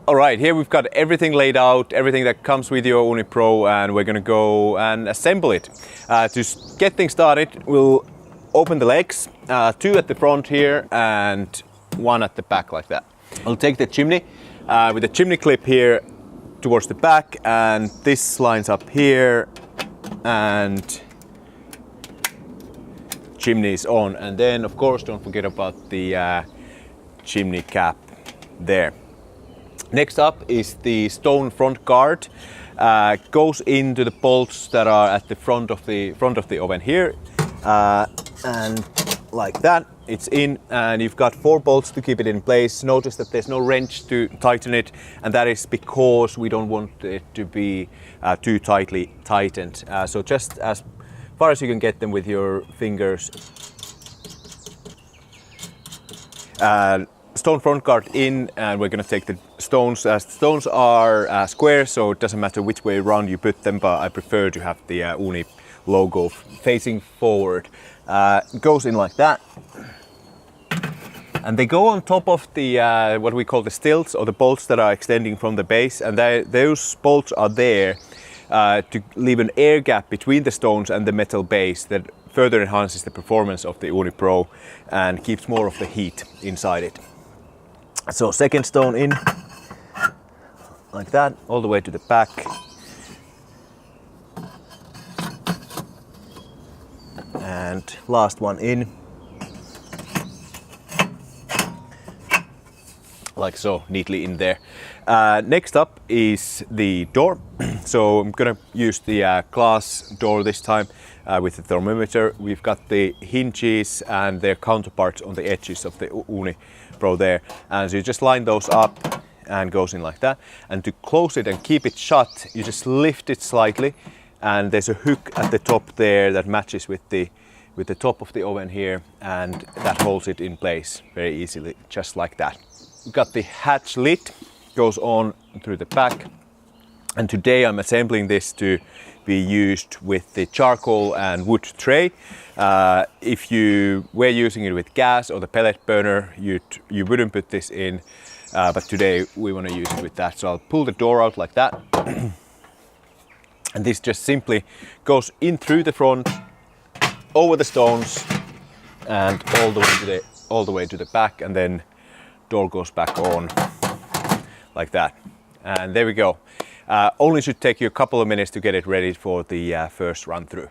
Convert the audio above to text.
Alright, here we've got everything laid out, everything that comes with your Uuni Pro, and we're gonna go and assemble it. To get things started, we'll open the legs, 2 at the front here and 1 at the back like that. I'll take the chimney with the chimney clip here towards the back, and this lines up here and chimney is on, and then of course don't forget about the chimney cap there. Next up is the stone front guard. Goes into the bolts that are at the front of the oven here, and like that it's in, and you've got 4 bolts to keep it in place. Notice that there's no wrench to tighten it, and that is because we don't want it to be too tightly tightened. So just as far as you can get them with your fingers. Stone front guard in, and we're going to take the stones. The stones are square, so it doesn't matter which way around you put them, but I prefer to have the Uuni logo facing forward. Goes in like that, and they go on top of the what we call the stilts, or the bolts that are extending from the base, and those bolts are there to leave an air gap between the stones and the metal base that further enhances the performance of the Uuni Pro and keeps more of the heat inside it. So second stone in, like that, all the way to the back. And last one in, like so, neatly in there. Next up is the door. So I'm gonna use the glass door this time with the thermometer. We've got the hinges and their counterparts on the edges of the Uuni Pro there. And so you just line those up and goes in like that. And to close it and keep it shut, you just lift it slightly, and there's a hook at the top there that matches with the top of the oven here, and that holds it in place very easily, just like that. We've got the hatch lid, goes on through the back, and today I'm assembling this to be used with the charcoal and wood tray. If you were using it with gas or the pellet burner, you wouldn't put this in, but today we want to use it with that. So I'll pull the door out like that, and this just simply goes in through the front, over the stones, and all the way to the back, and then door goes back on like that. And there we go. Only should take you a couple of minutes to get it ready for the first run through.